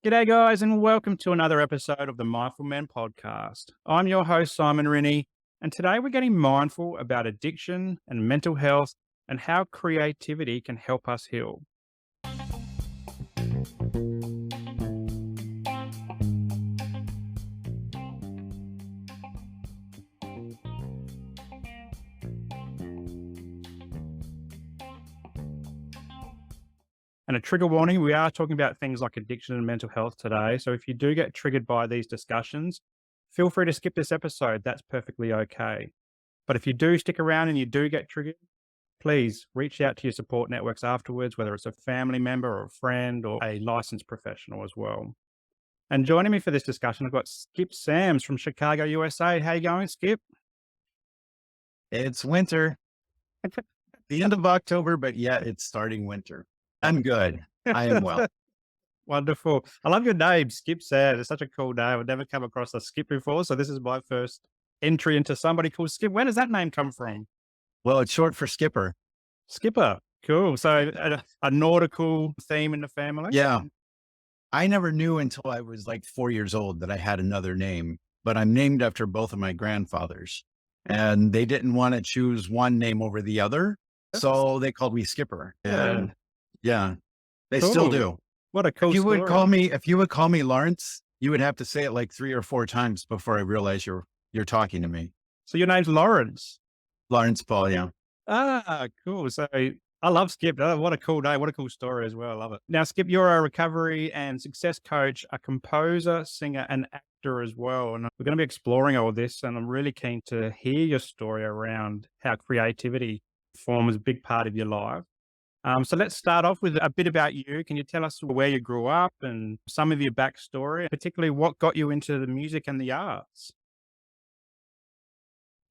G'day, guys, and welcome to another episode of the Mindful Men podcast. I'm your host, Simon Rinne, and today we're getting mindful about addiction and mental health and how creativity can help us heal. And a trigger warning, we are talking about things like addiction and mental health today. So if you do get triggered by these discussions, feel free to skip this episode. That's perfectly okay. But if you do stick around and you do get triggered, please reach out to your support networks afterwards, whether it's a family member or a friend or a licensed professional as well. And joining me for this discussion, I've got Skip Sams from Chicago, USA. How you going, Skip? It's winter, the end of October, but yeah, it's starting winter. I'm good. I am well. Wonderful. I love your name, Skip Sams. It's such a cool name. I've never come across a Skip before, so this is my first entry into somebody called Skip. Where does that name come from? Well, it's short for skipper. Skipper. Cool. So a nautical theme in the family? Yeah. I never knew until I was like 4 years old that I had another name, but I'm named after both of my grandfathers and they didn't want to choose one name over the other. So they called me Skipper. And yeah, they still Cool. do. What a cool If you would story. call me Lawrence, you would have to say it like 3 or 4 times before I realize you're talking to me. So your name's Lawrence. Lawrence Paul, yeah. Ah, cool. So I love Skip. Oh, what a cool day. What a cool story as well. I love it. Now, Skip, you're a recovery and success coach, a composer, singer, and actor as well. And we're going to be exploring all this. And I'm really keen to hear your story around how creativity forms a big part of your life. So let's start off with a bit about you. Can you tell us where you grew up and some of your backstory, particularly what got you into the music and the arts?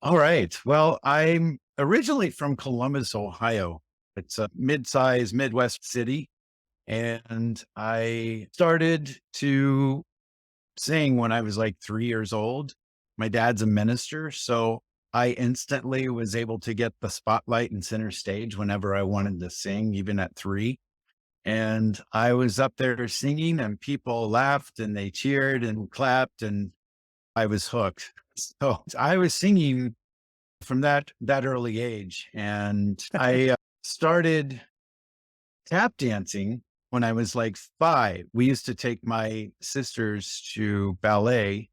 All right. Well, I'm originally from Columbus, Ohio. It's a mid-sized Midwest city. And I started to sing when I was like 3 years old. My dad's a minister. So I instantly was able to get the spotlight and center stage whenever I wanted to sing, even at 3. And I was up there singing and people laughed and they cheered and clapped and I was hooked. So I was singing from that early age. And I started tap dancing when I was like 5. We used to take my sisters to ballet.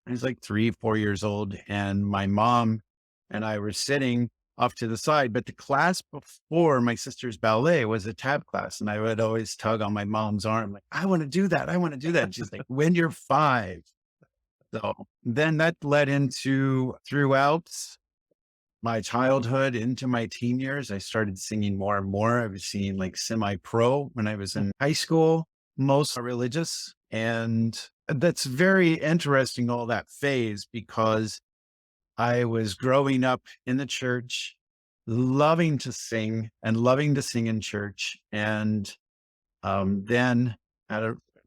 I was like 3, 4 years old, and my mom and I were sitting off to the side. But the class before my sister's ballet was a tap class, and I would always tug on my mom's arm, like, I want to do that. I want to do that. And she's like, when you're 5. So then that led into throughout my childhood into my teen years. I started singing more and more. I was singing like semi-pro when I was in high school, most religious. And that's very interesting, all that phase, because I was growing up in the church, loving to sing and loving to sing in church. And then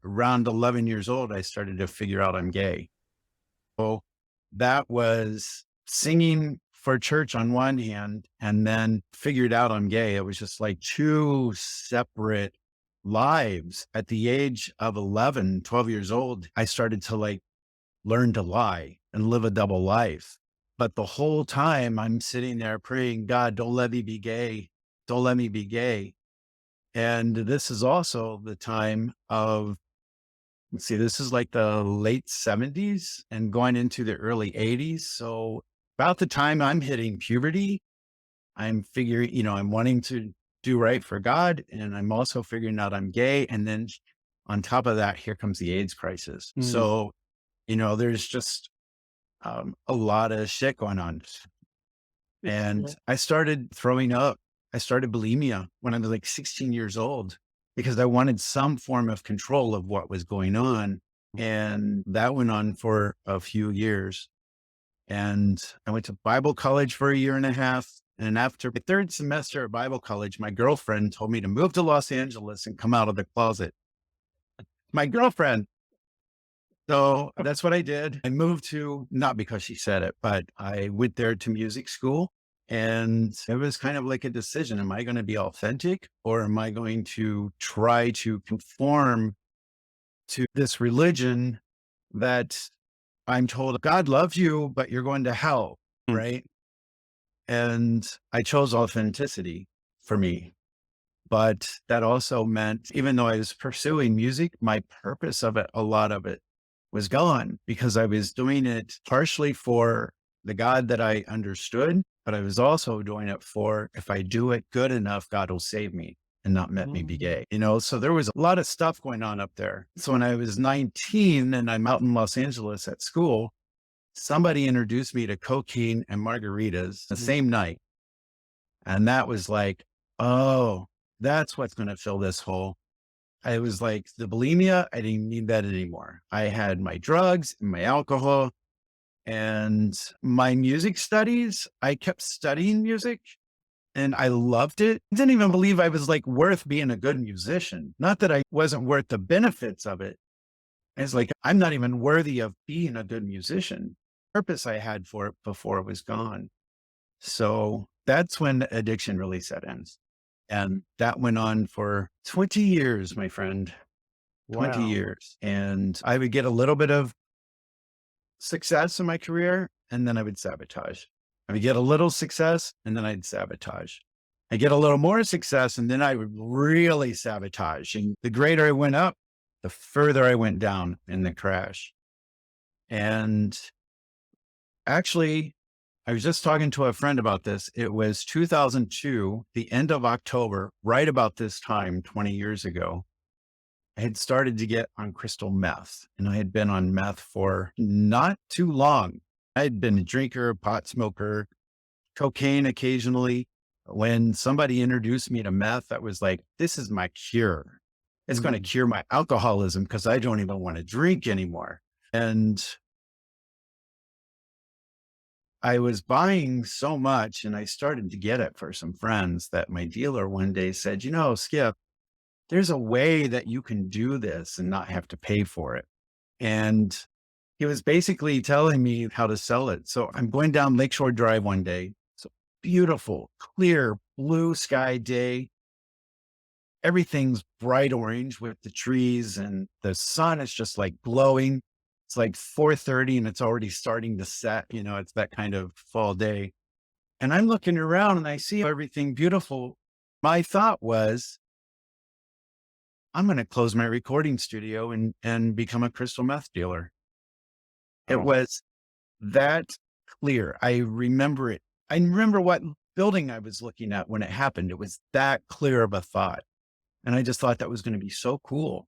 around 11 years old, I started to figure out I'm gay. So that was singing for church on one hand, and then figured out I'm gay. It was just like 2 separate lives. At the age of 11, 12 years old, I started to like learn to lie and live a double life. But the whole time I'm sitting there praying, God, don't let me be gay. Don't let me be gay. And this is also the time of, let's see, this is like the late 70s and going into the early 80s. So about the time I'm hitting puberty, I'm figuring, I'm wanting to do right for God. And I'm also figuring out I'm gay. And then on top of that, here comes the AIDS crisis. Mm. So, there's just a lot of shit going on. And I started throwing up. I started bulimia when I was like 16 years old because I wanted some form of control of what was going on. And that went on for a few years. And I went to Bible college for a year and a half. And after my 3rd semester at Bible college, my girlfriend told me to move to Los Angeles and come out of the closet. My girlfriend. So that's what I did. I moved to, not because she said it, but I went there to music school. And it was kind of like a decision. Am I going to be authentic or am I going to try to conform to this religion that I'm told God loves you, but you're going to hell, Mm. right? And I chose authenticity for me. But that also meant, even though I was pursuing music, my purpose of it, a lot of it was gone because I was doing it partially for the God that I understood, but I was also doing it for if I do it good enough, God will save me and not let me be Mm. gay. So there was a lot of stuff going on up there. So when I was 19 and I'm out in Los Angeles at school, somebody introduced me to cocaine and margaritas the Mm. same night. And that was like, oh, that's what's going to fill this hole. I was like, the bulimia, I didn't need that anymore. I had my drugs and my alcohol and my music studies. I kept studying music and I loved it. I didn't even believe I was like worth being a good musician. Not that I wasn't worth the benefits of it. It's like, I'm not even worthy of being a good musician. Purpose I had for it before it was gone. So that's when addiction really set in. And that went on for 20 years, my friend, 20 Wow. years. And I would get a little bit of success in my career and then I would sabotage. I would get a little success and then I'd sabotage. I get a little more success and then I would really sabotage. And the greater I went up, the further I went down in the crash. And actually, I was just talking to a friend about this. It was 2002, the end of October, right about this time, 20 years ago. I had started to get on crystal meth and I had been on meth for not too long. I had been a drinker, pot smoker, cocaine occasionally. When somebody introduced me to meth, that was like, this is my cure. It's going to Mm. cure my alcoholism because I don't even want to drink anymore. And I was buying so much and I started to get it for some friends that my dealer one day said, Skip, there's a way that you can do this and not have to pay for it. And he was basically telling me how to sell it. So I'm going down Lakeshore Drive one day. It's a beautiful, clear, blue sky day. Everything's bright orange with the trees and the sun is just like glowing. It's like 4:30 and it's already starting to set, it's that kind of fall day. And I'm looking around and I see everything beautiful. My thought was, I'm going to close my recording studio and become a crystal meth dealer. It Oh. was that clear. I remember it. I remember what building I was looking at when it happened. It was that clear of a thought. And I just thought that was going to be so cool.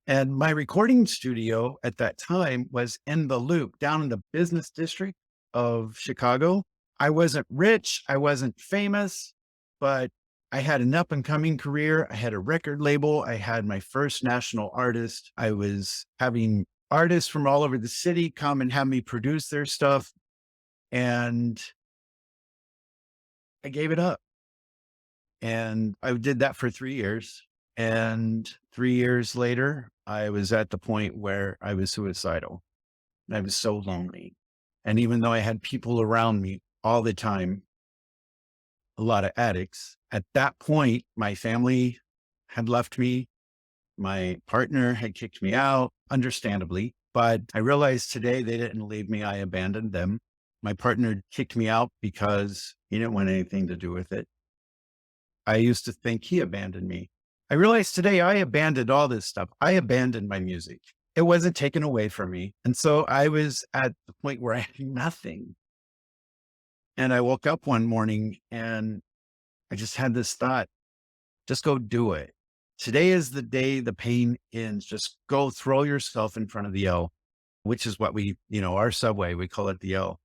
And my recording studio at that time was in the Loop down in the business district of Chicago. I wasn't rich. I wasn't famous, but I had an up and coming career. I had a record label. I had my first national artist. I was having artists from all over the city come and have me produce their stuff. And I gave it up. And I did that for 3 years. And 3 years later, I was at the point where I was suicidal. I was so lonely. And even though I had people around me all the time, a lot of addicts, at that point, my family had left me. My partner had kicked me out, understandably. But I realized today they didn't leave me. I abandoned them. My partner kicked me out because he didn't want anything to do with it. I used to think he abandoned me. I realized today I abandoned all this stuff. I abandoned my music. It wasn't taken away from me. And so I was at the point where I had nothing. And I woke up one morning and I just had this thought, just go do it. Today is the day the pain ends. Just go throw yourself in front of the L, which is what our subway, we call it the L.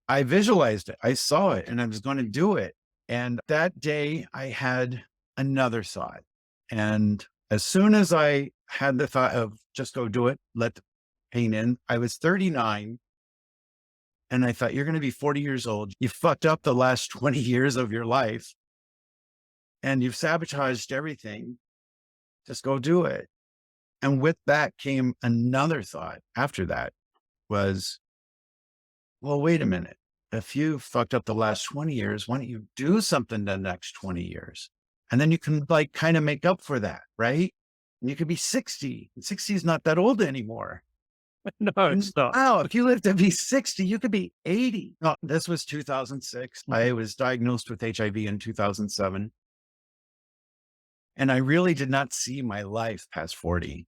I visualized it. I saw it and I was going to do it. And that day I had another thought. And as soon as I had the thought of just go do it, let the pain in, I was 39. And I thought, you're going to be 40 years old. You fucked up the last 20 years of your life and you've sabotaged everything. Just go do it. And with that came another thought after that was, well, wait a minute. If you fucked up the last 20 years, why don't you do something the next 20 years? And then you can like kind of make up for that, right? and you could be 60. 60 is not that old anymore. No, And it's not. wow, if you live to be 60, you could be 80. No, this was 2006. I Mhm. was diagnosed with HIV in 2007. And I really did not see my life past 40.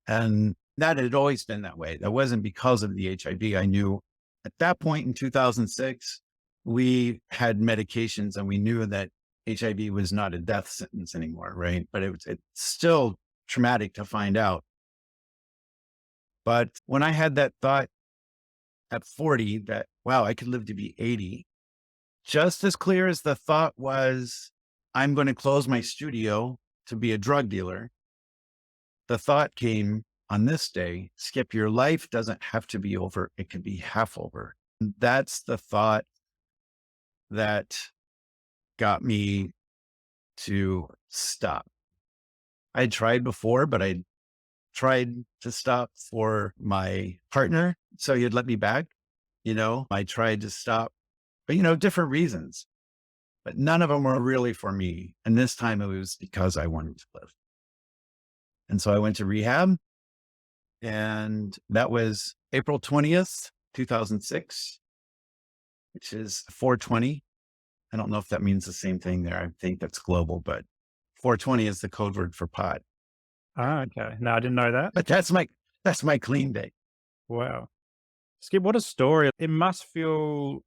And that had always been that way. That wasn't because of the HIV. I knew at that point in 2006, we had medications and we knew that HIV was not a death sentence anymore, right? But it's still traumatic to find out. But when I had that thought at 40 that, wow, I could live to be 80, just as clear as the thought was, I'm going to close my studio to be a drug dealer, the thought came on this day, Skip, your life doesn't have to be over. It can be half over. And that's the thought that got me to stop. I had tried before, but I tried to stop for my partner. So he'd let me back. I tried to stop, but different reasons, but none of them were really for me. And this time it was because I wanted to live. And so I went to rehab, and that was April 20th, 2006, which is 420. I don't know if that means the same thing there. I think that's global, but 420 is the code word for pot. Ah, okay. No, I didn't know that. But that's my clean day. Wow. Skip, what a story. It must feel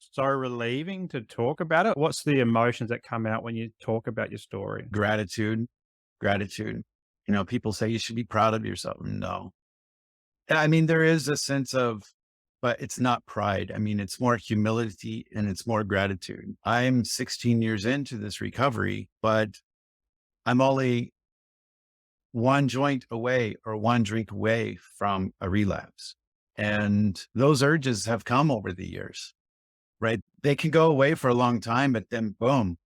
so relieving to talk about it. What's the emotions that come out when you talk about your story? Gratitude, gratitude. People say you should be proud of yourself. No. I mean, there is a sense of, but it's not pride. I mean, it's more humility and it's more gratitude. I'm 16 years into this recovery, but I'm only one joint away or one drink away from a relapse. And those urges have come over the years, right? They can go away for a long time, but then boom,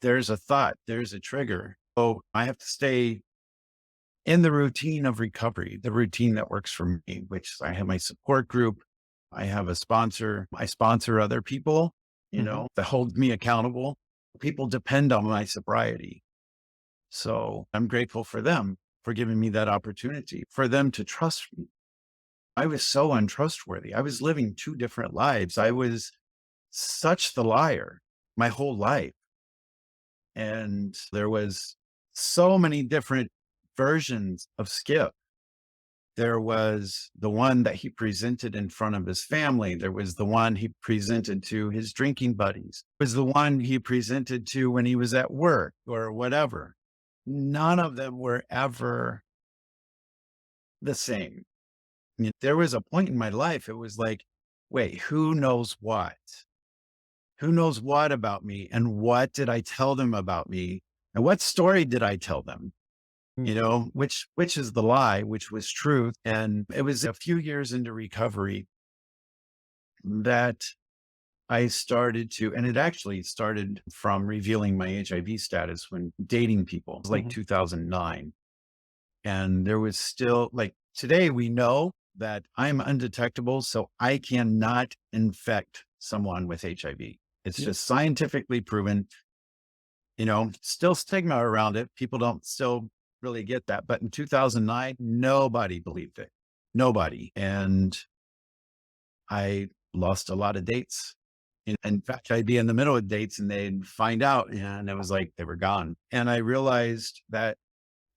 there's a thought, there's a trigger. Oh, I have to stay in the routine of recovery, the routine that works for me, which I have my support group. I have a sponsor. I sponsor other people, Mhm. that hold me accountable. People depend on my sobriety. So I'm grateful for them for giving me that opportunity, for them to trust me. I was so untrustworthy. I was living two different lives. I was such the liar my whole life. And there was so many different versions of Skip. There was the one that he presented in front of his family. There was the one he presented to his drinking buddies. There was the one he presented to when he was at work or whatever. None of them were ever the same. There was a point in my life, it was like, wait, who knows what? Who knows what about me? And what did I tell them about me? And what story did I tell them? Mm. Which is the lie, which was truth. And it was a few years into recovery that I started to, and it actually started from revealing my HIV status when dating people. It was like Mhm. 2009. And there was still, like, today we know that I'm undetectable, so I cannot infect someone with HIV. It's Yep. just scientifically proven. Still stigma around it. People don't still really get that. But in 2009, nobody believed it. Nobody. And I lost a lot of dates. In fact, I'd be in the middle of dates and they'd find out and it was like they were gone. And I realized that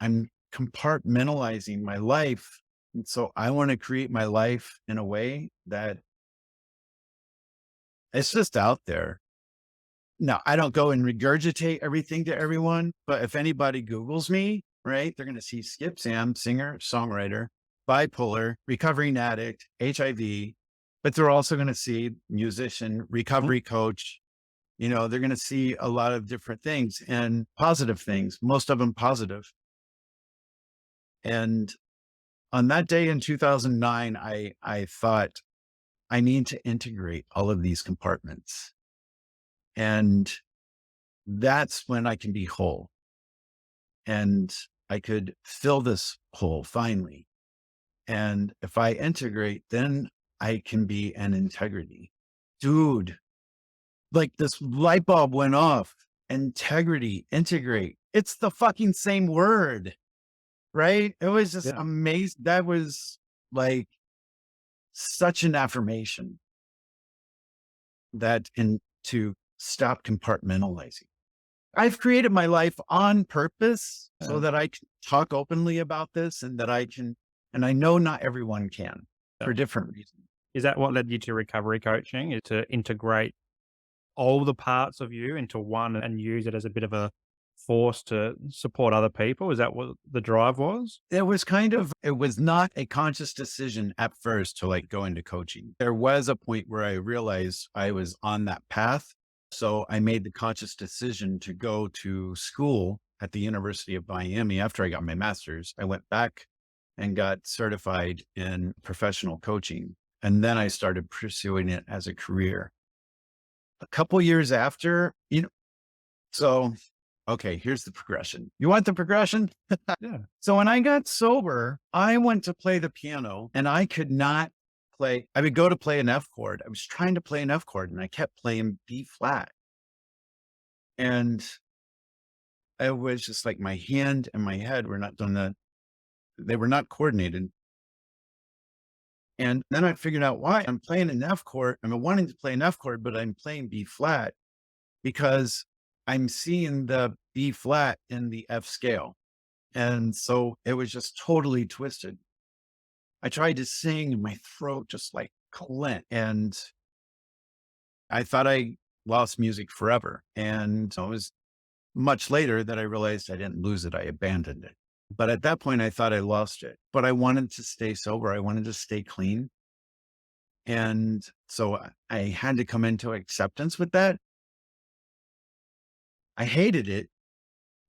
I'm compartmentalizing my life. And so I want to create my life in a way that it's just out there. No, I don't go and regurgitate everything to everyone, but if anybody Googles me, right, they're going to see Skip Sam, singer, songwriter, bipolar, recovering addict, HIV, but they're also going to see musician, Mm. recovery coach. They're going to see a lot of different things and positive things, most of them positive. And on that day in 2009, I thought I need to integrate all of these compartments. And that's when I can be whole. And I could fill this hole finally. And if I integrate, then I can be an integrity. Dude, like this light bulb went off. Integrity, integrate. It's the fucking same word. right? It was just Yeah. amazing. That was like such an affirmation that and to stop compartmentalizing. I've created my life on purpose so Yeah. that I can talk openly about this and that I can, and I know not everyone can Yeah. for different reasons. Is that what led you to recovery coaching? Is to integrate all the parts of you into one and use it as a bit of a force to support other people? Is that what the drive was? It was kind of, it was not a conscious decision at first to like go into coaching. There was a point where I realized I was on that path. So I made the conscious decision to go to school at the University of Miami after I got my master's. I went back and got certified in professional coaching. And then I started pursuing it as a career. A couple years after, so okay, here's the progression. You want the progression? Yeah. So when I got sober, I went to play the piano and I could not play. I would go to play an F chord. I was trying to play an F chord and I kept playing B flat. And it was just like my hand and my head were not doing they were not coordinated. And then I figured out why I'm playing an F chord. I'm wanting to play an F chord, but I'm playing B flat because I'm seeing the B flat in the F scale. And so it was just totally twisted. I tried to sing and my throat just like clenched and I thought I lost music forever. And so it was much later that I realized I didn't lose it. I abandoned it. But at that point, I thought I lost it, but I wanted to stay sober. I wanted to stay clean. And so I had to come into acceptance with that. I hated it,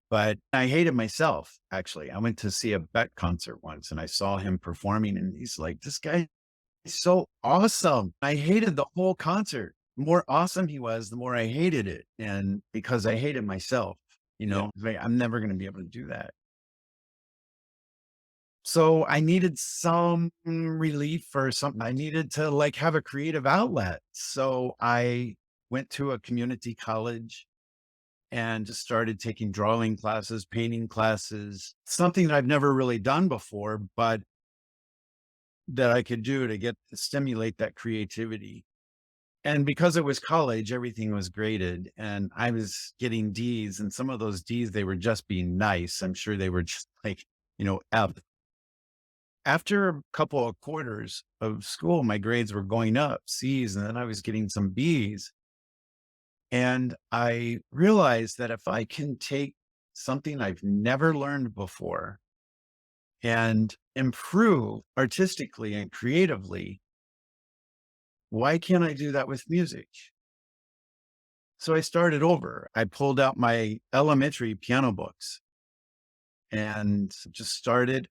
but I hated myself. Actually, I went to see a Beck concert once and I saw him performing and he's like, this guy so awesome. I hated the whole concert. The more awesome he was, the more I hated it. And because I hated myself, Yeah. like, I'm never going to be able to do that. So I needed some relief or something. I needed to like have a creative outlet. So I went to a community college and just started taking drawing classes, painting classes, something that I've never really done before, but that I could do to get to stimulate that creativity. And because it was college, everything was graded and I was getting D's and some of those D's, they were just being nice. I'm sure they were just like, F. After a couple of quarters of school, my grades were going up, C's, and then I was getting some B's. And I realized that if I can take something I've never learned before and improve artistically and creatively, why can't I do that with music? So I started over. I pulled out my elementary piano books and just started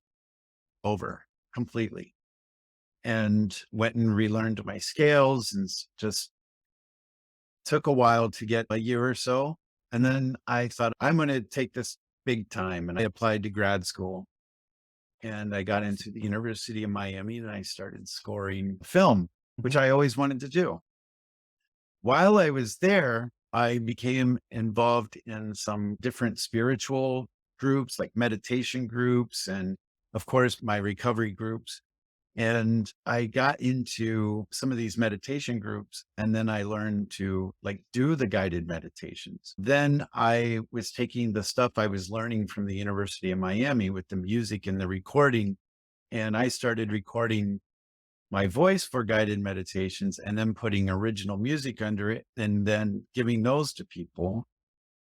over completely and went and relearned my scales and just took a while to get a year or so. And then I thought, I'm going to take this big time. And I applied to grad school and I got into the University of Miami and I started scoring film, which Mhm. I always wanted to do. While I was there, I became involved in some different spiritual groups, like meditation groups, and of course, my recovery groups. And I got into some of these meditation groups, and then I learned to like do the guided meditations. Then I was taking the stuff I was learning from the University of Miami with the music and the recording, and I started recording my voice for guided meditations and then putting original music under it and then giving those to people.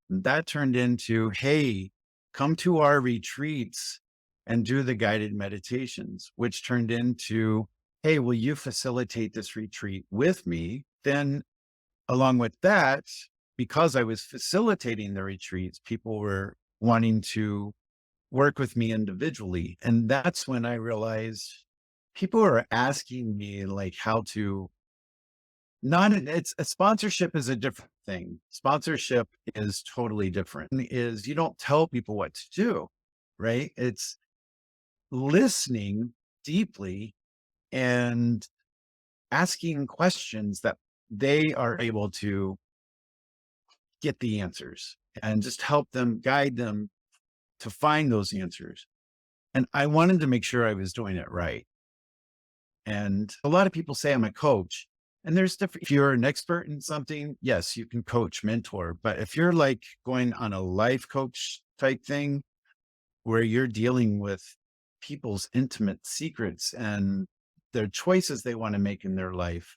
That turned into, hey, come to our retreats and do the guided meditations, which turned into, hey, will you facilitate this retreat with me? Then, along with that, because I was facilitating the retreats, people were wanting to work with me individually. And that's when I realized people are asking me like how to not it's a sponsorship is a different thing. Sponsorship is totally different. Is you don't tell people what to do, right? It's listening deeply and asking questions that they are able to get the answers and just help them guide them to find those answers. And I wanted to make sure I was doing it right. And a lot of people say I'm a coach. And there's different, if you're an expert in something, yes, you can coach, mentor. But if you're like going on a life coach type thing where you're dealing with people's intimate secrets and their choices they want to make in their life,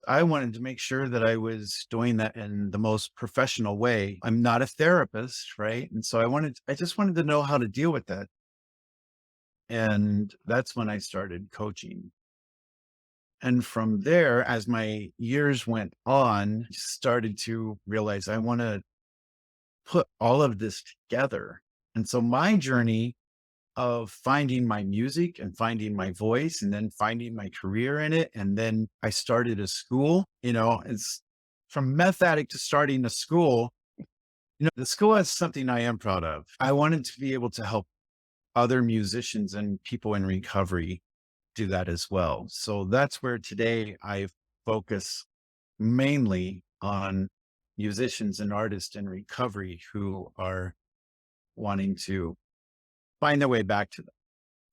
I wanted to make sure that I was doing that in the most professional way. I'm not a therapist, right? And so I just wanted to know how to deal with that. And that's when I started coaching. And from there, as my years went on, started to realize I want to put all of this together. And so my journey of finding my music and finding my voice and then finding my career in it. And then I started a school, it's from meth addict to starting a school. The school is something I am proud of. I wanted to be able to help other musicians and people in recovery do that as well. So that's where today I focus mainly on musicians and artists in recovery who are wanting to find their way back to them.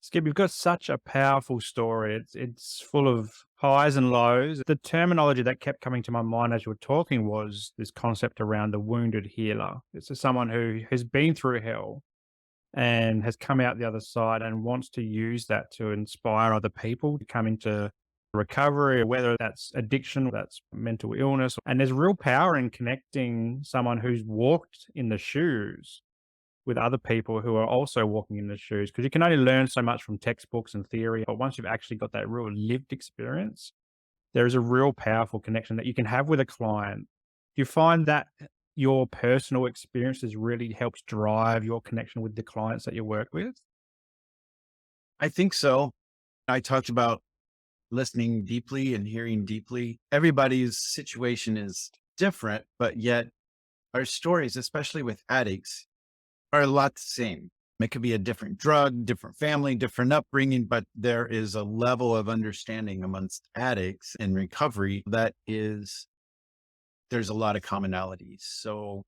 Skip, you've got such a powerful story. It's full of highs and lows. The terminology that kept coming to my mind as you were talking was this concept around the wounded healer. This is someone who has been through hell and has come out the other side and wants to use that to inspire other people to come into recovery, whether that's addiction, that's mental illness. And there's real power in connecting someone who's walked in the shoes with other people who are also walking in the shoes, because you can only learn so much from textbooks and theory. But once you've actually got that real lived experience, there is a real powerful connection that you can have with a client. Do you find that your personal experiences really helps drive your connection with the clients that you work with? I think so. I talked about listening deeply and hearing deeply. Everybody's situation is different, but yet our stories, especially with addicts, are a lot the same. It could be a different drug, different family, different upbringing, but there is a level of understanding amongst addicts in recovery there's a lot of commonalities. So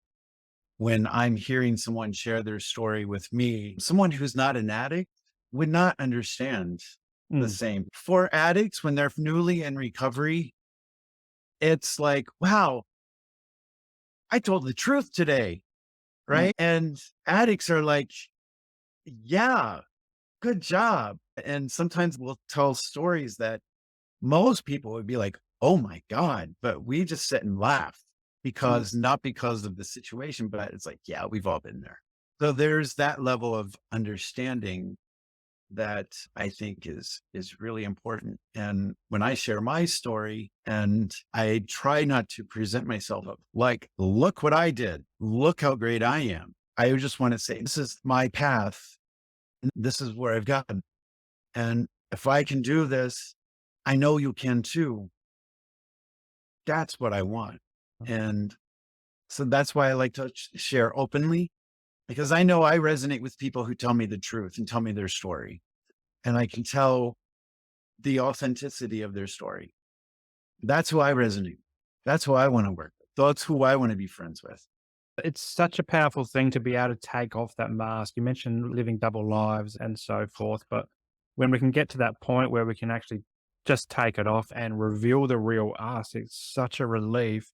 when I'm hearing someone share their story with me, someone who's not an addict would not understand the Mm, same. For addicts, when they're newly in recovery, it's like, wow, I told the truth today. mm. Right. And addicts are like, yeah, good job. And sometimes we'll tell stories that most people would be like, oh my God, but we just sit and laugh because not because of the situation, but it's like, yeah, we've all been there. So there's that level of understanding that I think is really important. And when I share my story, and I try not to present myself up like, look what I did, look how great I am. I just want to say, this is my path. And this is where I've gotten. And if I can do this, I know you can too. That's what I want. And so that's why I like to share openly, because I know I resonate with people who tell me the truth and tell me their story. And I can tell the authenticity of their story. That's who I resonate. That's who I want to work with. That's who I want to be friends with. It's such a powerful thing to be able to take off that mask. You mentioned living double lives and so forth, but when we can get to that point where we can actually just take it off and reveal the real us, it's such a relief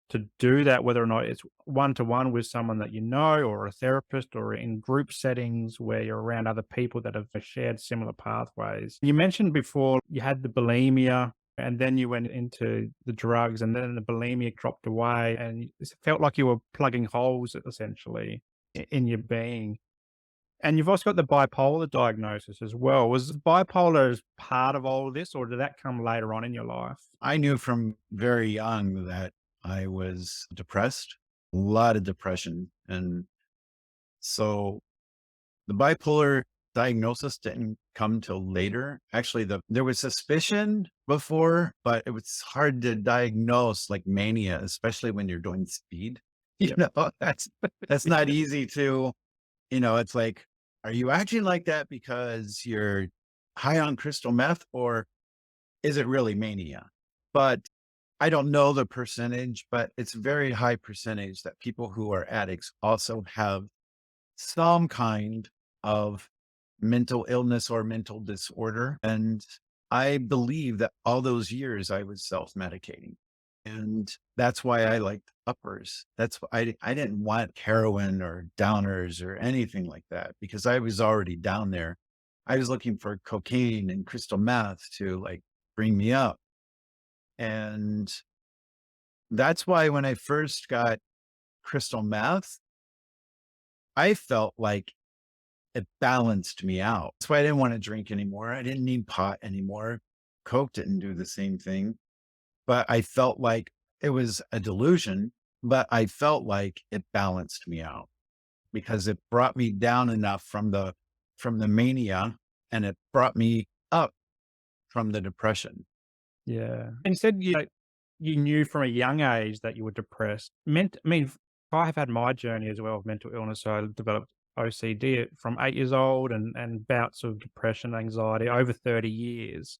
to do that, whether or not it's one to one with someone that you know, or a therapist, or in group settings where you're around other people that have shared similar pathways. You mentioned before you had the bulimia and then you went into the drugs and then the bulimia dropped away and it felt like you were plugging holes essentially in your being. And you've also got the bipolar diagnosis as well. Was bipolar as part of all of this, or did that come later on in your life? I knew from very young that I was depressed, a lot of depression. And so the bipolar diagnosis didn't come till later. Actually, there was suspicion before, but it was hard to diagnose like mania, especially when you're doing speed. Yep. That's not easy to, it's like, are you acting like that because you're high on crystal meth, or is it really mania? But I don't know the percentage, but it's a very high percentage that people who are addicts also have some kind of mental illness or mental disorder. And I believe that all those years I was self-medicating. And that's why I liked uppers. That's why I didn't want heroin or downers or anything like that because I was already down there. I was looking for cocaine and crystal meth to like bring me up. And that's why when I first got crystal meth, I felt like it balanced me out. That's why I didn't want to drink anymore. I didn't need pot anymore. Coke didn't do the same thing, but I felt like it was a delusion, but I felt like it balanced me out because it brought me down enough from the mania and it brought me up from the depression. Yeah. And you said you knew from a young age that you were depressed. I mean, I have had my journey as well of mental illness. So I developed OCD from 8 years old and bouts of depression, anxiety over 30 years.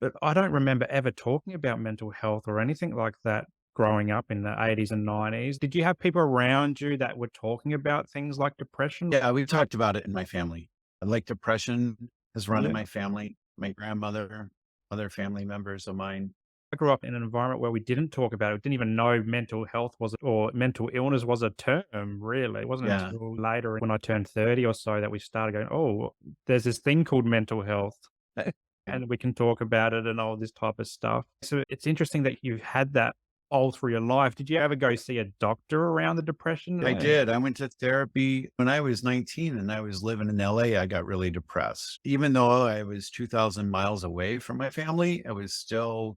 But I don't remember ever talking about mental health or anything like that growing up in the 80s and 90s. Did you have people around you that were talking about things like depression? Yeah, we've talked about it in my family. Like depression has run in Yeah. my family, my grandmother, other family members of mine. I grew up in an environment where we didn't talk about it. We didn't even know mental health was or mental illness was a term, really. It wasn't Yeah. until later when I turned 30 or so that we started going, oh, there's this thing called mental health Yeah. and we can talk about it and all this type of stuff. So it's interesting that you've had that all through your life. Did you ever go see a doctor around the depression? I did. I went to therapy when I was 19 and I was living in LA. I got really depressed. Even though I was 2,000 miles away from my family, I was still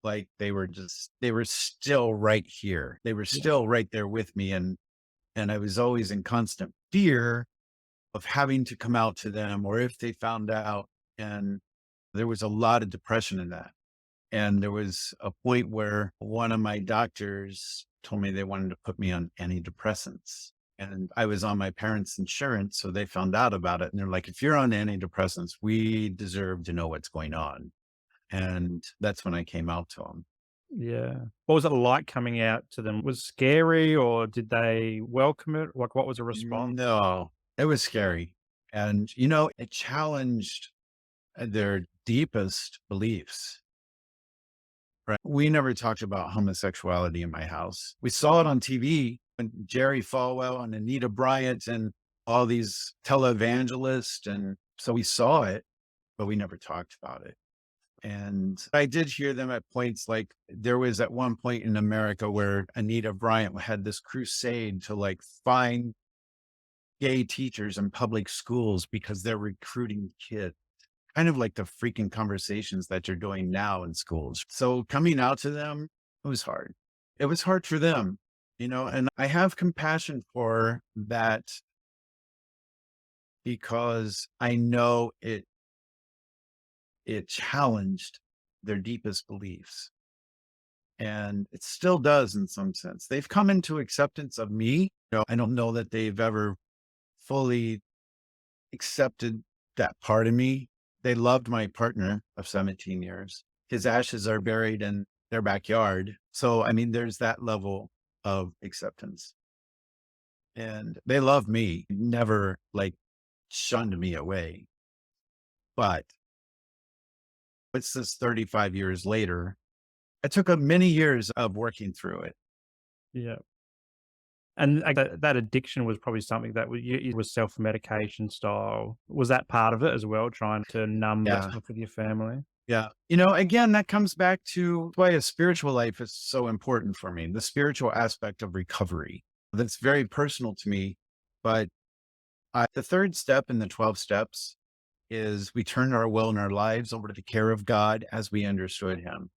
like they were still right here. They were Yeah. still right there with me. And I was always in constant fear of having to come out to them or if they found out. And there was a lot of depression in that. And there was a point where one of my doctors told me they wanted to put me on antidepressants. And I was on my parents' insurance. So they found out about it. And they're like, if you're on antidepressants, we deserve to know what's going on. And that's when I came out to them. Yeah. What was it like coming out to them? Was it scary or did they welcome it? Like, what was the response? No, it was scary. And, it challenged their deepest beliefs. Right. We never talked about homosexuality in my house. We saw it on TV when Jerry Falwell and Anita Bryant and all these televangelists. And so we saw it, but we never talked about it. And I did hear them at points like there was at one point in America where Anita Bryant had this crusade to like find gay teachers in public schools because they're recruiting kids. Kind of like the freaking conversations that you're doing now in schools. So coming out to them, it was hard. It was hard for them, and I have compassion for that because I know it challenged their deepest beliefs. And it still does in some sense. They've come into acceptance of me. I don't know that they've ever fully accepted that part of me. They loved my partner of 17 years. His ashes are buried in their backyard. So, I mean, there's that level of acceptance. And they love me, never like shunned me away. But it's this 35 years later. It took a many years of working through it. Yeah. And like that addiction was probably something that it was self-medication style. Was that part of it as well, trying to numb that Yeah. stuff with your family? Yeah. Again, that comes back to why a spiritual life is so important for me, the spiritual aspect of recovery. That's very personal to me. But the third step in the 12 steps is we turn our will and our lives over to the care of God as we understood him.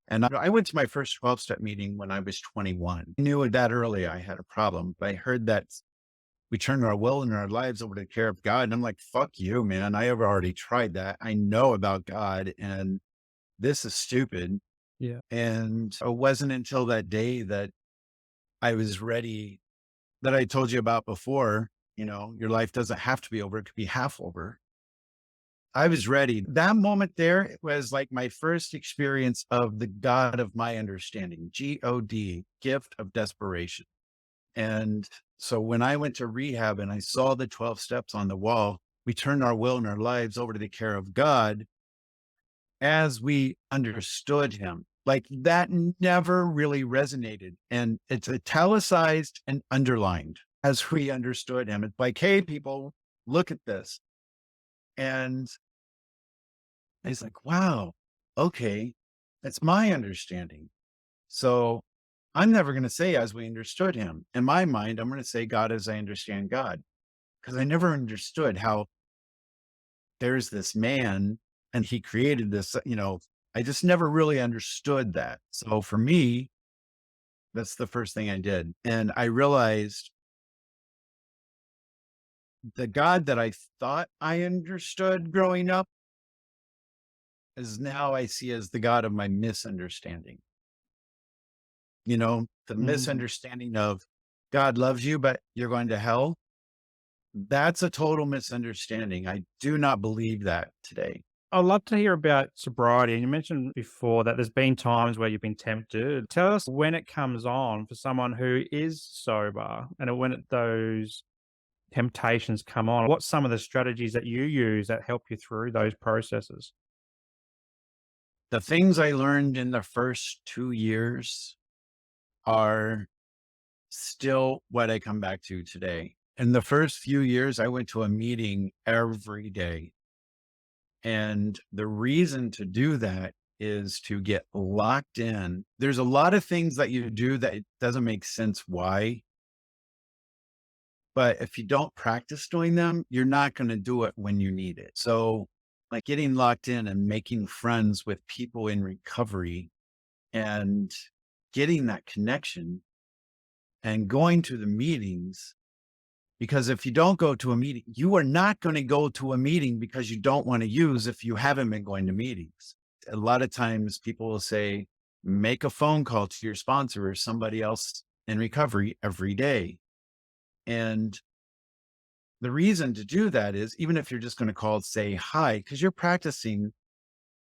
And I went to my first 12 step meeting when I was 21. I knew that early I had a problem, but I heard that we turn our will and our lives over to the care of God. And I'm like, fuck you, man. I have already tried that. I know about God and this is stupid. Yeah. And it wasn't until that day that I was ready that I told you about before, your life doesn't have to be over. It could be half over. I was ready. That moment there was like my first experience of the God of my understanding, God, gift of desperation. And So when I went to rehab and I saw the 12 steps on the wall, we turned our will and our lives over to the care of God as we understood him. Like that never really resonated. And it's italicized and underlined as we understood him. It's like, hey, people, look at this. And he's like, wow, okay, that's my understanding. So I'm never going to say as we understood him. In my mind, I'm going to say God as I understand God, because I never understood how there's this man and he created this, I just never really understood that. So for me, that's the first thing I did. And I realized the God that I thought I understood growing up is now I see as the God of my misunderstanding. The Mm. misunderstanding of God loves you, but you're going to hell. That's a total misunderstanding. I do not believe that today. I'd love to hear about sobriety. And you mentioned before that there's been times where you've been tempted. Tell us when it comes on for someone who is sober and those temptations come on. What's some of the strategies that you use that help you through those processes? The things I learned in the first 2 years are still what I come back to today. In the first few years, I went to a meeting every day. And the reason to do that is to get locked in. There's a lot of things that you do that it doesn't make sense why. But if you don't practice doing them, you're not going to do it when you need it. So, like getting locked in and making friends with people in recovery and getting that connection and going to the meetings. Because if you don't go to a meeting, you are not going to go to a meeting because you don't want to use if you haven't been going to meetings. A lot of times people will say, make a phone call to your sponsor or somebody else in recovery every day. And the reason to do that is even if you're just going to call, say hi, because you're practicing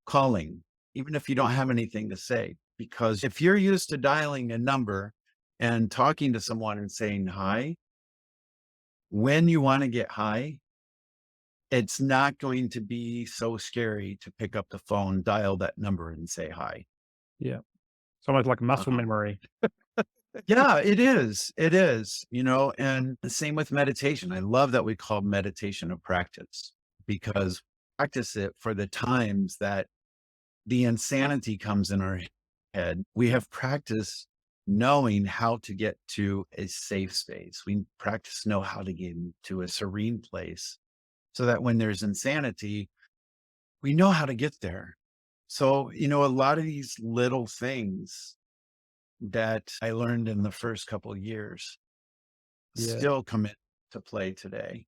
calling, even if you don't have anything to say. Because if you're used to dialing a number and talking to someone and saying hi, when you want to get high, it's not going to be so scary to pick up the phone, dial that number and say hi. Yeah. It's almost like muscle Um, memory. yeah, it is. It is, and the same with meditation. I love that we call meditation a practice because practice it for the times that the insanity comes in our head. We have practice knowing how to get to a safe space. We practice know how to get into a serene place so that when there's insanity, we know how to get there. So, a lot of these little things that I learned in the first couple of years Yeah. still come into play today.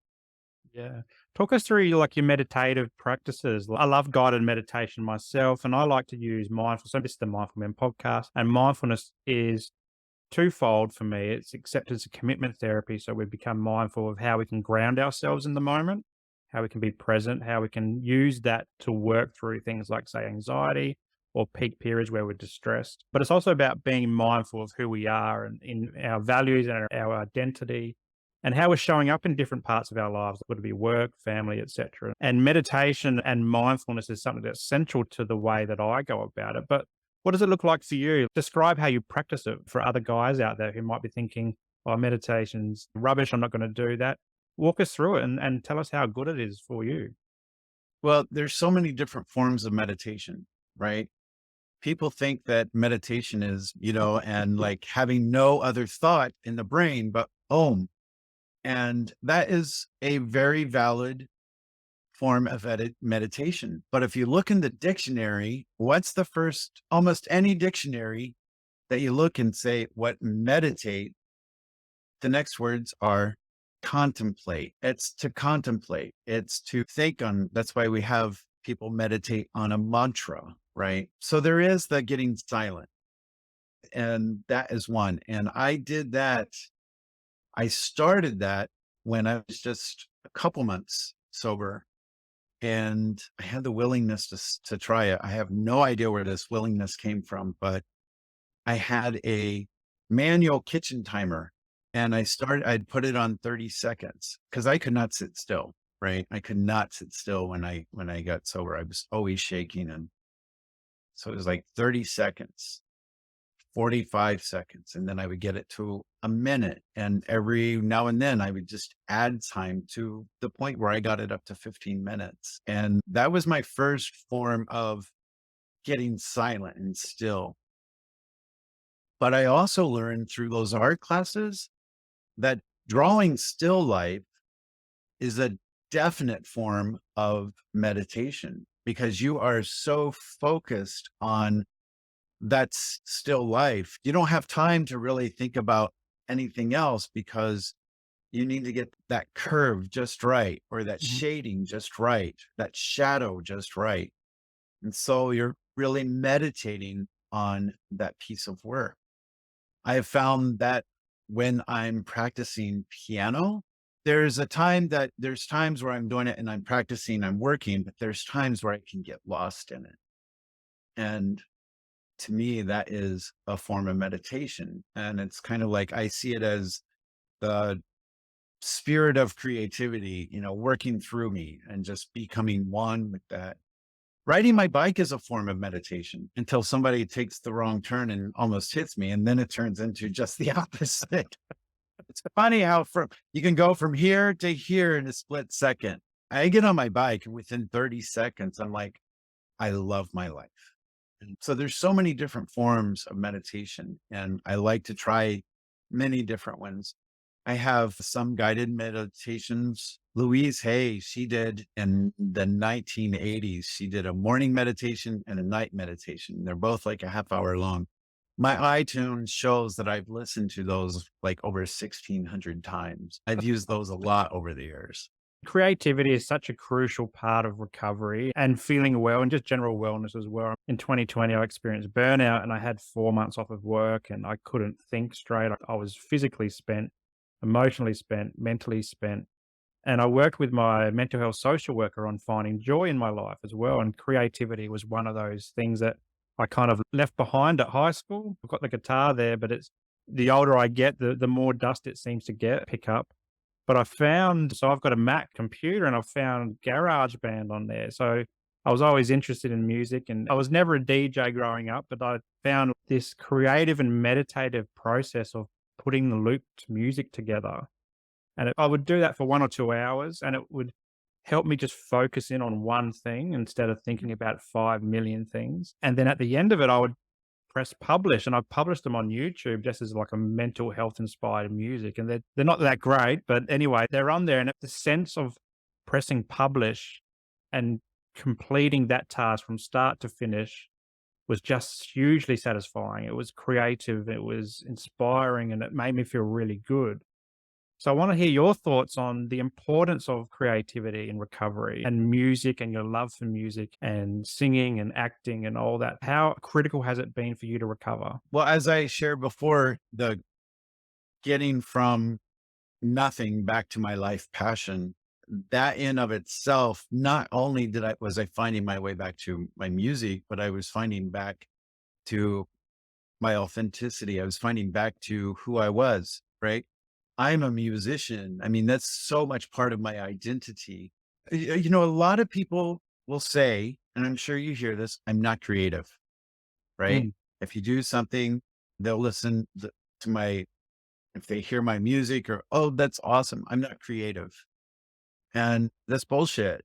Yeah. Talk us through like your meditative practices. I love guided meditation myself, and I like to use mindfulness. So this is the Mindful Men podcast, and mindfulness is twofold for me. It's acceptance and commitment therapy. So we become mindful of how we can ground ourselves in the moment, how we can be present, how we can use that to work through things like, say, anxiety or peak periods where we're distressed. But it's also about being mindful of who we are and in our values and our identity and how we're showing up in different parts of our lives, whether it be work, family, etc. And meditation and mindfulness is something that's central to the way that I go about it. But what does it look like for you? Describe how you practice it for other guys out there who might be thinking, oh, meditation's rubbish. I'm not going to do that. Walk us through it and tell us how good it is for you. Well, there's so many different forms of meditation, right? People think that meditation is, and like having no other thought in the brain but Om. And that is a very valid form of meditation. But if you look in the dictionary, what's the first, almost any dictionary that you look and say, what meditate, the next words are contemplate. It's to contemplate, it's to think on. That's why we have people meditate on a mantra, right? So there is the getting silent, and that is one. And I did that. I started that when I was just a couple months sober and I had the willingness to try it. I have no idea where this willingness came from, but I had a manual kitchen timer And I'd put it on 30 seconds because I could not sit still, right? I could not sit still when I got sober. I was always shaking. And so it was like 30 seconds, 45 seconds. And then I would get it to a minute. And every now and then I would just add time to the point where I got it up to 15 minutes. And that was my first form of getting silent and still. But I also learned through those art classes that drawing still life is a definite form of meditation because you are so focused on that still life. You don't have time to really think about anything else because you need to get that curve just right, or that Mhm. shading just right, that shadow just right. And so you're really meditating on that piece of work. I have found that when I'm practicing piano, there's times where I'm doing it and I'm practicing, I'm working, but there's times where I can get lost in it. And to me, that is a form of meditation. And it's kind of like I see it as the spirit of creativity, working through me and just becoming one with that. Riding my bike is a form of meditation until somebody takes the wrong turn and almost hits me. And then it turns into just the opposite. It's funny how you can go from here to here in a split second. I get on my bike and within 30 seconds, I'm like, I love my life. And so there's so many different forms of meditation, and I like to try many different ones. I have some guided meditations. Louise Hay, she did in the 1980s. She did a morning meditation and a night meditation. They're both like a half hour long. My iTunes shows that I've listened to those like over 1,600 times. I've used those a lot over the years. Creativity is such a crucial part of recovery and feeling well and just general wellness as well. In 2020, I experienced burnout and I had 4 months off of work and I couldn't think straight. I was physically spent, emotionally spent, mentally spent. And I worked with my mental health social worker on finding joy in my life as well. And creativity was one of those things that I kind of left behind at high school. I've got the guitar there, but it's the older I get, the more dust it seems to pick up. But I've got a Mac computer and I've found GarageBand on there. So I was always interested in music and I was never a DJ growing up, but I found this creative and meditative process of putting the looped music together. And I would do that for 1 or 2 hours and it would help me just focus in on one thing instead of thinking about 5 million things. And then at the end of it, I would press publish, and I've published them on YouTube just as like a mental health inspired music. And they're not that great, but anyway, they're on there. And the sense of pressing publish and completing that task from start to finish was just hugely satisfying. It was creative, it was inspiring, and it made me feel really good. So I want to hear your thoughts on the importance of creativity in recovery and music and your love for music and singing and acting and all that. How critical has it been for you to recover? Well, as I shared before, the getting from nothing back to my life passion, that in of itself, not only was I finding my way back to my music, but I was finding back to my authenticity. I was finding back to who I was, right? I'm a musician. I mean, that's so much part of my identity. A lot of people will say, and I'm sure you hear this, I'm not creative, right? Mm. If you do something, they'll to my, if they hear my music or, oh, that's awesome. I'm not creative. And that's bullshit.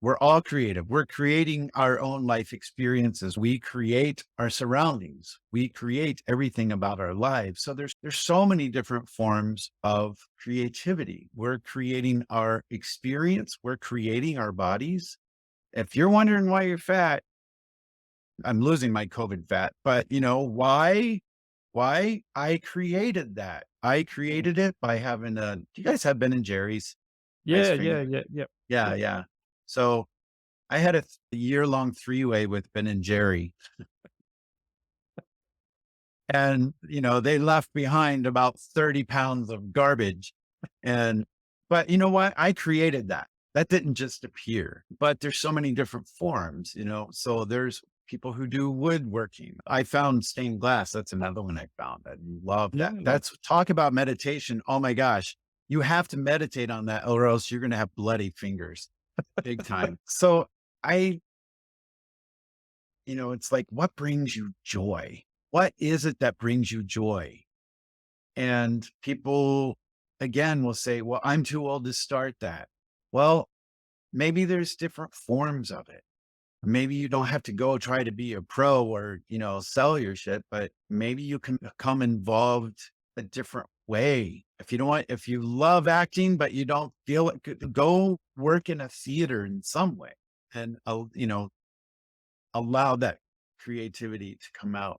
We're all creative. We're creating our own life experiences. We create our surroundings. We create everything about our lives. So there's so many different forms of creativity. We're creating our experience. We're creating our bodies. If you're wondering why you're fat, I'm losing my COVID fat, but why? Why? I created that. I Mm. created it by having do you guys have Ben and Jerry's ice Yeah, cream? yeah, yeah, yep, Yeah, yep. yeah. So I had a year-long three-way with Ben and Jerry, and, they left behind about 30 pounds of garbage. And but you know what? I created that. That didn't just appear, but there's so many different forms. So there's people who do woodworking. I found stained glass. That's another one I found. I love Yeah, that. That's talk about meditation. Oh my gosh. You have to meditate on that or else you're going to have bloody fingers big time. So I, it's like, what brings you joy? What is it that brings you joy? And people, again, will say, well, I'm too old to start that. Well, maybe there's different forms of it. Maybe you don't have to go try to be a pro or, sell your shit, but maybe you can become involved a different way. If you love acting, but you don't feel it, go work in a theater in some way and, allow that creativity to come out.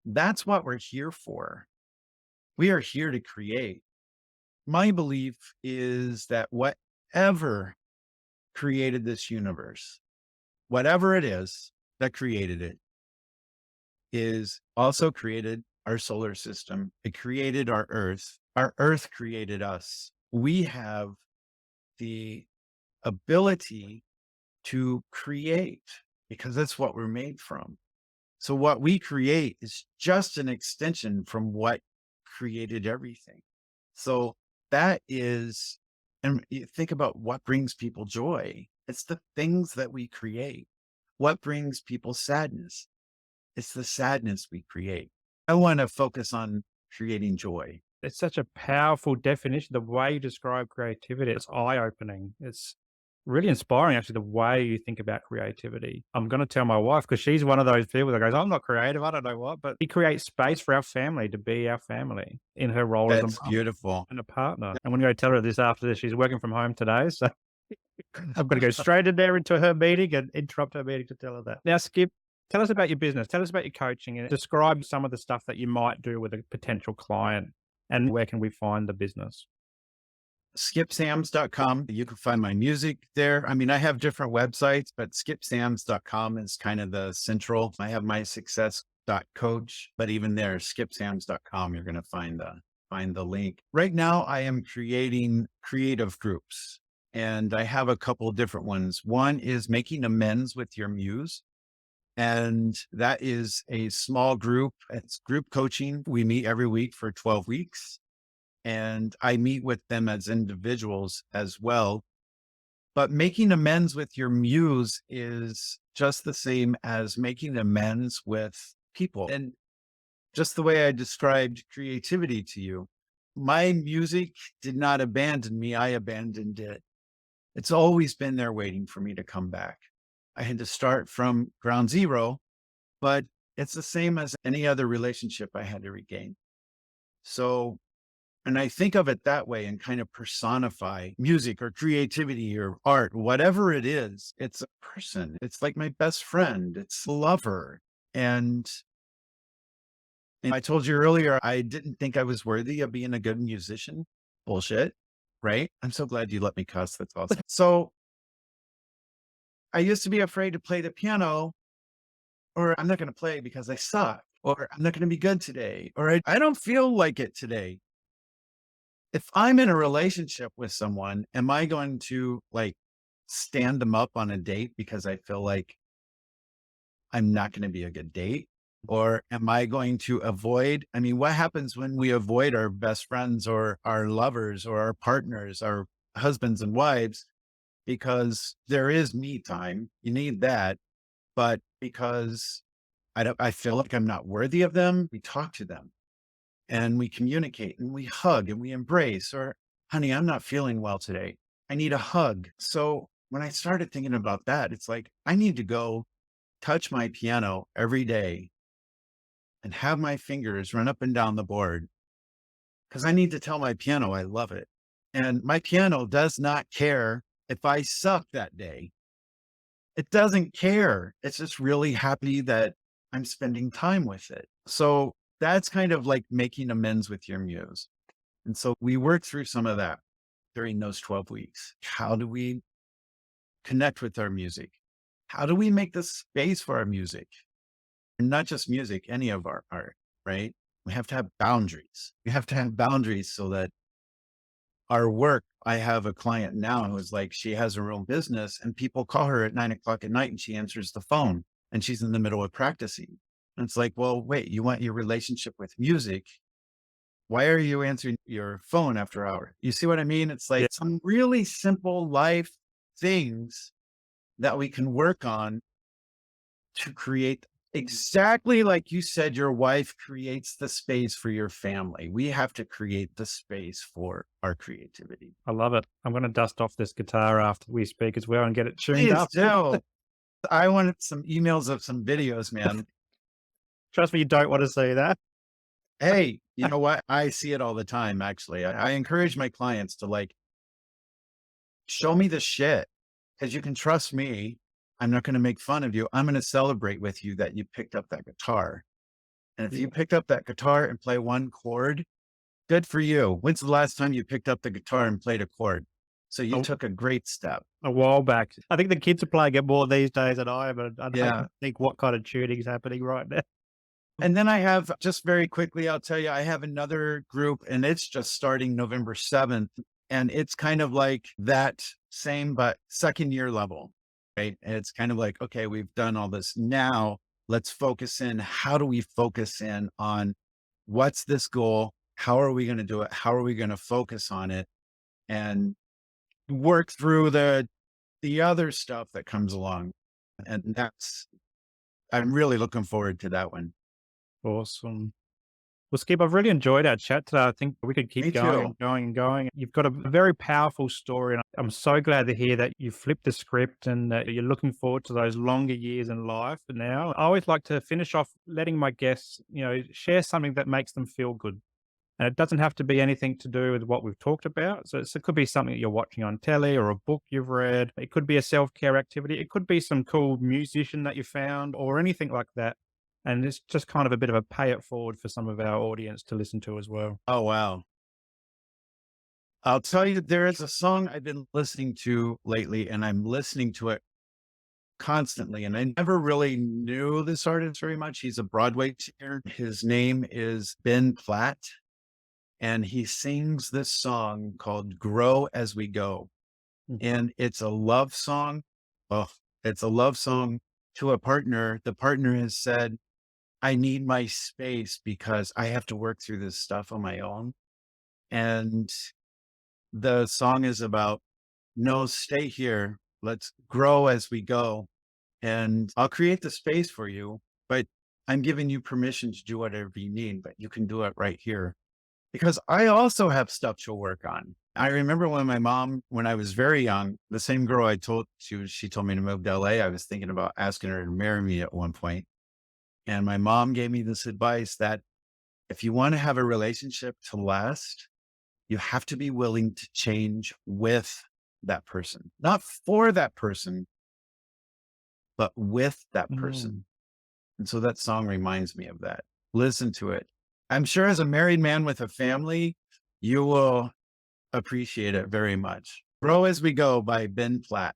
That's what we're here for. We are here to create. My belief is that whatever created this universe, whatever it is that created it, is also created our solar system. It created our earth. Our earth created us. We have the ability to create because that's what we're made from. So what we create is just an extension from what created everything. So that is, and you think about what brings people joy. It's the things that we create. What brings people sadness? It's the sadness we create. I want to focus on creating joy. it's such a powerful definition. The way you describe creativity, it's eye-opening. It's really inspiring, actually, the way you think about creativity. I'm gonna tell my wife because she's one of those people that goes, "I'm not creative, I don't know what," but we create space for our family to be our family in her role as a That's mum beautiful. and a partner. And I'm gonna go tell her this after this. She's working from home today, so I'm gonna go straight in there into her meeting and interrupt her meeting to tell her that. Now, Skip, tell us about your business. Tell us about your coaching and describe some of the stuff that you might do with a potential client and where can we find the business? Skipsams.com. You can find my music there. I mean, I have different websites, but skipsams.com is kind of the central. I have my success.coach, but even there, skipsams.com, you're going to find the link. Right now, I am creating creative groups and I have a couple of different ones. One is making amends with your muse. And that is a small group. It's group coaching. We meet every week for 12 weeks and I meet with them as individuals as well. But making amends with your muse is just the same as making amends with people. And just the way I described creativity to you, my music did not abandon me. I abandoned it. It's always been there waiting for me to come back. I had to start from ground zero, but it's the same as any other relationship I had to regain. So, and I think of it that way and kind of personify music or creativity or art, whatever it is, it's a person. It's like my best friend. It's a lover. And I told you earlier, I didn't think I was worthy of being a good musician. Bullshit. Right. I'm so glad you let me cuss. That's awesome. So I used to be afraid to play the piano or I'm not going to play because I suck or I'm not going to be good today or I don't feel like it today. If I'm in a relationship with someone, am I going to like stand them up on a date because I feel like I'm not going to be a good date? Or am I going to avoid? I mean, what happens when we avoid our best friends or our lovers or our partners, our husbands and wives? Because there is me time. You need that. But because I feel like I'm not worthy of them, we talk to them and we communicate and we hug and we embrace or honey, I'm not feeling well today. I need a hug. So when I started thinking about that, it's like, I need to go touch my piano every day and have my fingers run up and down the board because I need to tell my piano I love it. And my piano does not care if I suck that day. It doesn't care. It's just really happy that I'm spending time with it. So that's kind of like making amends with your muse. And so we worked through some of that during those 12 weeks. How do we connect with our music? How do we make the space for our music? And not just music, any of our art, right? We have to have boundaries. We have to have boundaries so that our work, I have a client now who's like, she has her own business and people call her at 9 o'clock at night and she answers the phone and she's in the middle of practicing. And it's like, well, wait, you want your relationship with music? Why are you answering your phone after hours? You see what I mean? It's Yeah, like some really simple life things that we can work on to create exactly like you said, your wife creates the space for your family. We have to create the space for our creativity. I love it. I'm going to dust off this guitar after we speak as well and get it tuned Please up. do. I wanted some emails of some videos, man. Trust me, you don't want to see that. Hey, you know what? I see it all the time, actually. I encourage my clients to like show me the shit because you can trust me. I'm not going to make fun of you. I'm going to celebrate with you that you picked up that guitar. And if Yeah. you picked up that guitar and play one chord, good for you. When's the last time you picked up the guitar and played a chord? So you A, took a great step. a while back. I think the kids are playing it more these days than I am. And I'd hate Yeah. to think what kind of tuning is happening right now. And then I have, just very quickly, I'll tell you, I have another group and it's just starting November 7th. And it's kind of like that same, but second year level, right? And it's kind of like, okay, we've done all this. Now let's focus in. How do we focus in on what's this goal? How are we going to do it? How are we going to focus on it and work through the other stuff that comes along? And I'm really looking forward to that one. Awesome. Well, Skip, I've really enjoyed our chat today. I think we could keep Me going too. and going and going. You've got a very powerful story, and I'm so glad to hear that you flipped the script and that you're looking forward to those longer years in life now. I always like to finish off letting my guests, share something that makes them feel good. And it doesn't have to be anything to do with what we've talked about. So it could be something that you're watching on telly or a book you've read. It could be a self-care activity. It could be some cool musician that you found or anything like that. And it's just kind of a bit of a pay it forward for some of our audience to listen to as well. Oh, wow. I'll tell you, there is a song I've been listening to lately, and I'm listening to it constantly. And I never really knew this artist very much. He's a Broadway singer. His name is Ben Platt, and he sings this song called Grow As We Go. Mm. And it's a love song. Oh, it's a love song to a partner. The partner has said, I need my space because I have to work through this stuff on my own. And the song is about, no, stay here. Let's grow as we go. And I'll create the space for you, but I'm giving you permission to do whatever you need, but you can do it right here. Because I also have stuff to work on. I remember when my mom, when I was very young, the same girl she told me to move to LA. I was thinking about asking her to marry me at one point. And my mom gave me this advice that if you want to have a relationship to last, you have to be willing to change with that person, not for that person, but with that Mm. person. And so that song reminds me of that. Listen to it. I'm sure as a married man with a family, you will appreciate it very much. Grow As We Go by Ben Platt.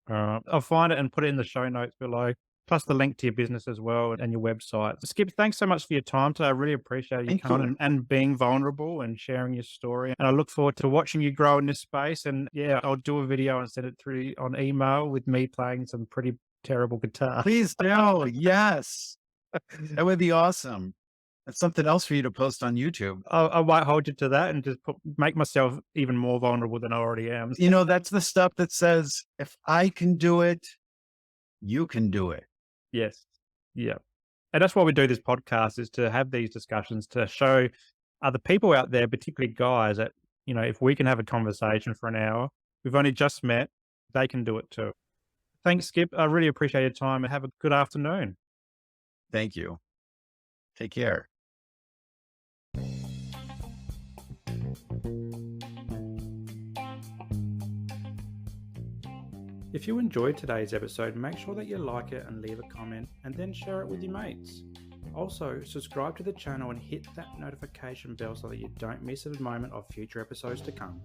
I'll find it and put it in the show notes below, plus the link to your business as well and your website. Skip, thanks so much for your time today. I really appreciate you Thank coming you. and being vulnerable and sharing your story. And I look forward to watching you grow in this space. And yeah, I'll do a video and send it through on email with me playing some pretty terrible guitar. Please do. Yes. That would be awesome. That's something else for you to post on YouTube. I might hold you to that and just make myself even more vulnerable than I already am. You know, that's the stuff that says, if I can do it, you can do it. Yes. Yeah. And that's why we do this podcast, is to have these discussions to show other people out there, particularly guys, that, if we can have a conversation for an hour, we've only just met, they can do it too. Thanks, Skip. I really appreciate your time and have a good afternoon. Thank you. Take care. If you enjoyed today's episode, make sure that you like it and leave a comment and then share it with your mates. Also, subscribe to the channel and hit that notification bell so that you don't miss a moment of future episodes to come.